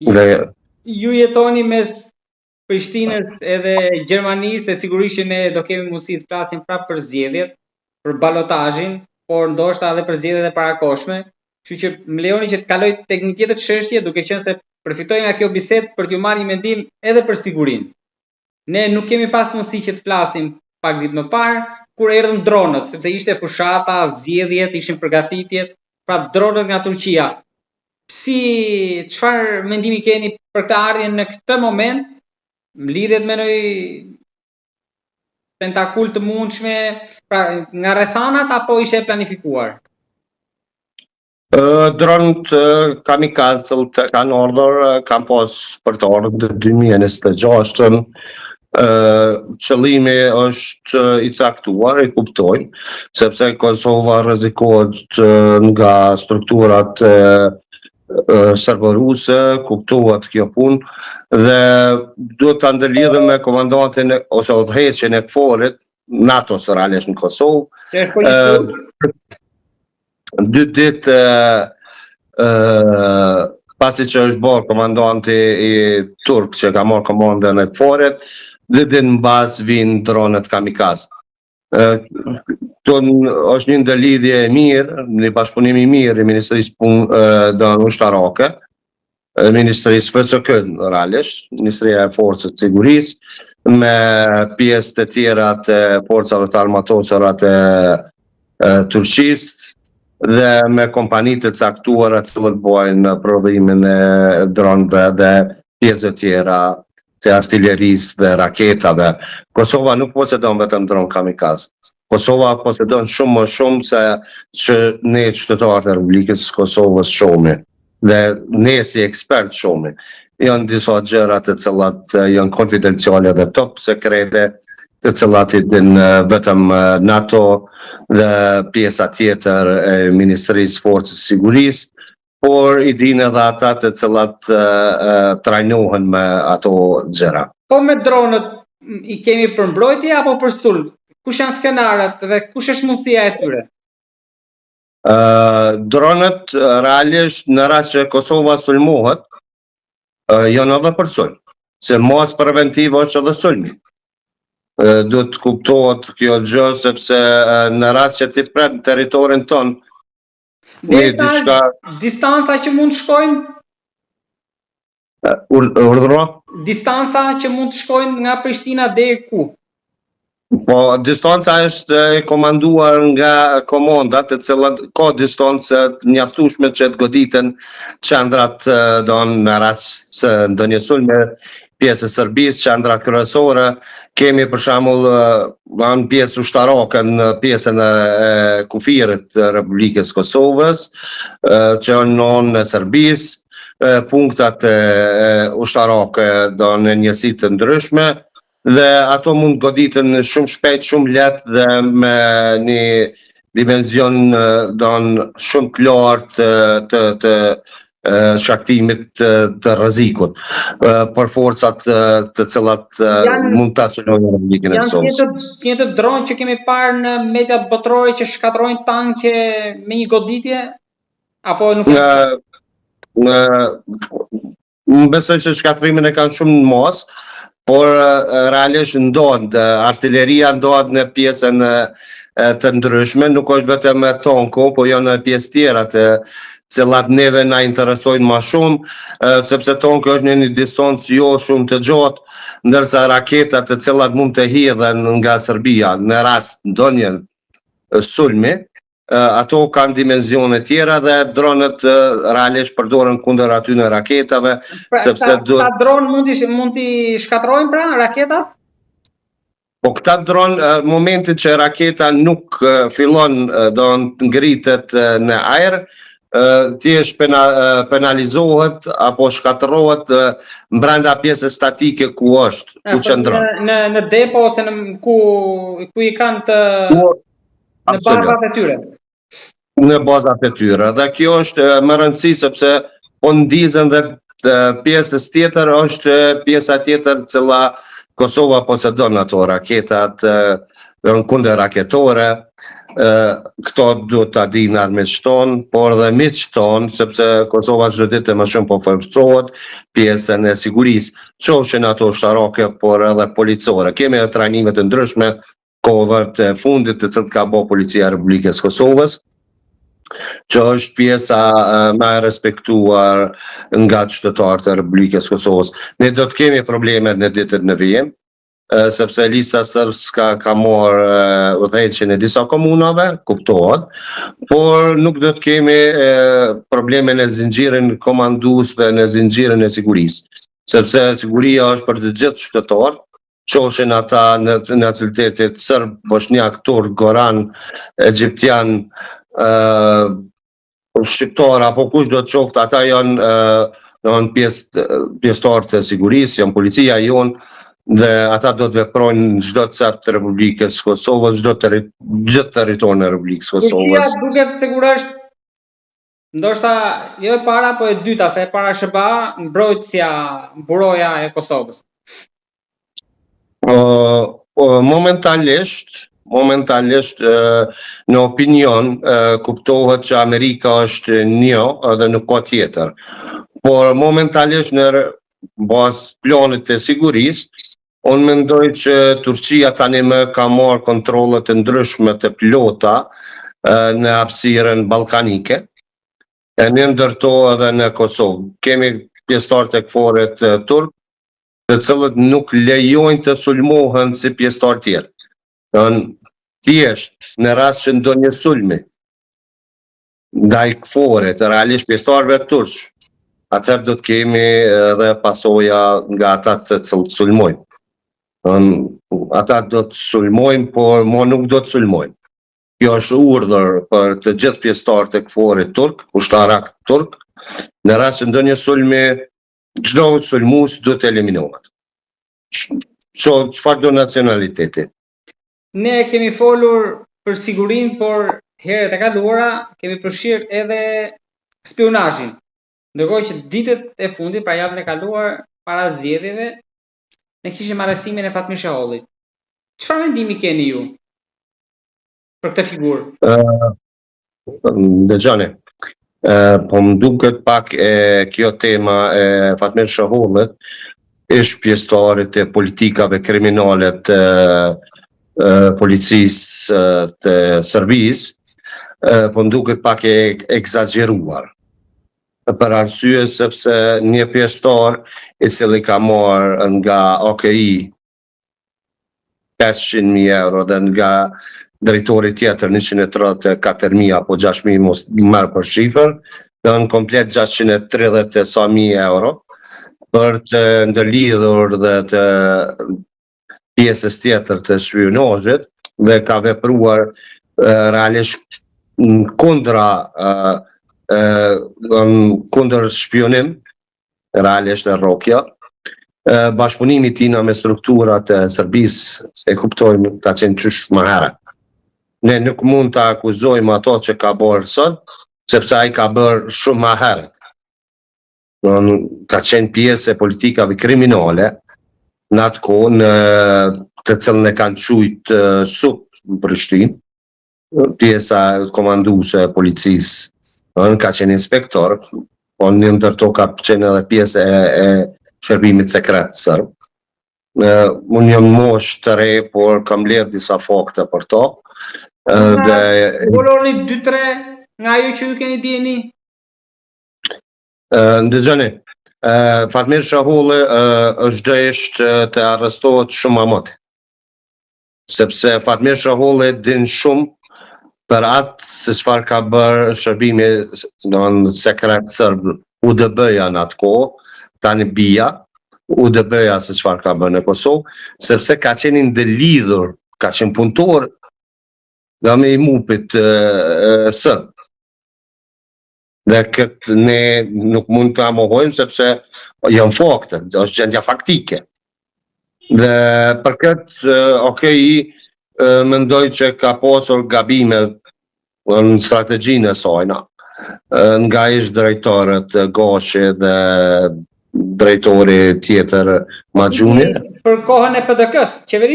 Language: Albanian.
Ju jetoni mes Prishtinës edhe Gjermanisë, e sigurisht që ne do kemi mundësi të flasim prapë për zgjedhjet, për balotazhin, por ndoshta edhe për zgjedhjet e parakohshme. Kështu që më lejoni që të kaloj tek një tjetër çështje, duke qenë se përfitoj nga kjo bisedë për t'ju marrë një mendim edhe për sigurinë. Ne nuk kemi pas mundësi që të flasim pak ditë më parë kur erdhën dronët, sepse ishte fushata, zgjedhjet, ishin përgatitjet, pra dronët nga Turqia. Çfarë mendimi keni për këtë ardhje në këtë moment? Mlidhet me një tentakul të mundshme, pra nga rrethanat apo ishte planifikuar? Dronët kamikazë të kanë ardhur, kanë pas për të ardhur në 2026. Qëllimi është i caktuar, e kuptojnë, sepse Kosova rrezikohet nga strukturat serboruse, kuptohet kjo punë, dhe duhet të ndërlidhem me komandantin ose udhëheqjen e KFOR-it, NATO-s realisht në Kosovë. 2 ditë pasi që është bërë komandanti i turk që ka marrë komandën e KFOR-it, 2 ditë në bazë vinë dronët kamikazë. Është një ndërlidhje e mirë, një bashkëpunim i mirë i Ministrisë Punëve Ushtarake, Ministrisë FSK realisht, Ministria e Forcës së Sigurisë, me pjesë të tjera të forcave të armatosura të Turqisë dhe me kompanitë të caktuara të cilët bojnë prodhimin e dronëve dhe pjesë të tjera të artillerisë dhe raketave. Kosova nuk posedon vetëm dronë kamikazë. Kosova posedon shumë më shumë se që ne qytetarët e Republikës së Kosovës shohim. Dhe ne si ekspert shohim. Janë disa gjëra të cilat janë konfidenciale dhe top sekrete, të cilat i din vetëm NATO dhe pjesa tjetër e Ministrisë Forcës Sigurisë, por i din edhe ata të cilat trajnohen me ato gjëra. Po me dronët i kemi për mbrojtje apo për sulm? Kush janë skenaret dhe kush është mundësia e tyre? Dronët realisht në rast që Kosova sulmohet, janë edhe për sulm. Se mos preventiv është edhe sulmi. Do të kuptohet kjo gjë sepse në rast që ti pret territorin ton, distanca që mund të shkojnë? Urdhëro? Distanca që mund të shkojnë nga Prishtina deri ku? Po, distanca është e komanduar nga komandat, të cilat ka distancë mjaftueshme që të goditen qendrat në rast ndonjë sulme pjesë e Serbisë, qendra kryesore, kemi për shembull në pjesë ushtarake në pjesën e kufirit të Republikës Kosovës, që janë në Serbisë, punktat ushtarake në njësi të ndryshme, dhe ato mund goditen shumë shpejt, shumë lehtë dhe me një dimenzion shumë të lartë të shkaktimit të rrezikut për forcat të cilat mund ta sulmojnë Republikën e Kosovës. Janë të dronë që kemi parë në mediat botërore që shkatrojnë tanke me një goditje apo nuk besoj se shkatrimin e kanë shumë në mos, por realisht ndodh, artilleria ndodh në pjesën të ndryshme, nuk është vetëm me tanko, po janë në pjesë tjera të cilat neve na interesojnë më shumë, sepse tanko është në një distancë jo shumë të gjatë, ndërsa raketat të cilat mund të hidhen nga Serbia në rast ndonjë sulmi, ato kanë dimensione tjera dhe dronët realisht përdoren kundër atyre raketave, sepse ta dronë mund t'i shkatrojnë pra raketat? Po këta dronë, momentin që raketa nuk fillon do të ngritet në ajër, ti është penalizohet apo shkatërrohet brenda pjesës statike ku është, ku qëndron. Në depo ose ku i kanë të në bazat e tyre. Në bazat e tyre. Dhe kjo është më rëndësi sepse po ndizën dhe pjesës tjetër është pjesa tjetër cila Kosova posedon ato raketat, kundër raketore, këto duhet ta dinë armiqtë tonë, por dhe miqtë tonë, sepse Kosova çdo ditë më shumë po forcohet pjesën e sigurisë, qofshin ato ushtarake, por edhe policore. Kemi edhe trajnime të ndryshme kohëve e fundit të cilët ka bërë Policia e Republikës Kosovës, që është pjesa më e respektuar nga qytetarët e Republikës Kosovës. Ne do të kemi probleme në ditët në vijim, sepse lista sërbska ka marrë udhëheqjen e disa komunave, kuptohet, por nuk do të kemi probleme në zinxhirin komandues dhe në zinxhirin e sigurisë, sepse siguria është për të gjithë qytetarët, qofshin ata në nacionalitetit serb, bosnjak, turk, goran, egjiptian, shqiptar apo kush do të qoftë, ata janë pjesëtarë të sigurisë, janë policia jonë, dhe ata do të veprojnë në çdo cep të Republikës Kosovës, gjithë territorin e Republikës Kosovës. Policia duket sigurisht, ndoshta jo e para, po e dyta, se e para SBA, mbrojtësia, buroja e Kosovës. Momentalisht në opinion kuptohet që Amerika është një edhe nuk ka tjetër. Por momentalisht në bazë planit të sigurisë, unë mendoj që Turqia tani më ka marrë kontrollet të ndryshme të pilota në hapësirën ballkanike, e në ndërto edhe në Kosovë. Kemi pjesëtar të KFOR-it turk, të cilët nuk lejojnë të sulmohen si pjesëtar tjerë. Thjesht në rast që ndonjë sulmi ndaj KFOR-it, realisht pjesëtarëve turq, atëherë do të kemi edhe pasoja nga ata të cilët sulmojnë. Ata do të sulmojnë, por nuk do të sulmojnë. Kjo është urdhër për të gjithë pjesëtarët e KFOR-it turk, ushtarak turk, në rast që ndonjë sulmi, çdo sulmues duhet të eliminohet. Çfarë do nacionaliteti? Ne kemi folur për sigurinë, por herët e kaluara kemi përfshirë edhe spionazhin. Ndërkohë që ditët e fundit, pra javën e kaluar, para zgjedhjeve, ne kishim arrestimin e Fatmir Shahollit. Çfarë mendimi keni ju për këtë figurë? Dëgjoni, po më duket pak kjo tema e Fatmir Shahollit është pjesëtare të politikave kriminale të policisë të Serbisë, po më duket pak e egzageruar. Për arsye sepse një pjesëtar i cili ka marrë nga OKI 500.000 euro dhe nga drejtori tjetër 134.000 apo 6.000 mos marrë për shifër, dhe në komplet 630.000 euro për të ndërlidhur dhe të pjesës tjetër të spionazhit, dhe ka vepruar realisht kundër shpionim, realisht në rrokja. Bashkëpunimi tina me strukturat e Serbisë e kuptojmë ka qenë qysh më herët. Ne nuk mund të akuzojmë ato që ka bërë sot, sepse ai ka bërë shumë më herët. Ka qenë pjesë e politikave kriminale në atë kohë, të cilën e kanë quajtur SUP në Prishtinë, pjesa komanduese e policisë. Ka qenë inspektor, po në ndërto ka qenë edhe pjesë e shërbimit sekret sërb. Unë jam mosh të re, por kam lerë disa fakte për to. Voloni 2-3 nga ju që ju keni dijeni? Ndëgjoni, Fatmir Shaholli është drejt të arrestohet shumë amati. Sepse Fatmir Shaholli din shumë për atë se çfarë ka bërë shërbimi sekret sërb, UDB-ja në atë kohë, tani BIA, UDB-ja se çfarë ka bërë në Kosovë, sepse ka qenë ndëlidhur, ka qenë punëtor nga me i mupit sërb. Dhe këtë ne nuk mund të amohojmë sepse janë fakte, është gjendja faktike. Dhe për këtë, OKI mendoj që ka pasur gabime në strategjinë e saj, nga ish drejtorët Gashi dhe drejtori tjetër Maxhuni. Për kohën e PDK-s, qeveri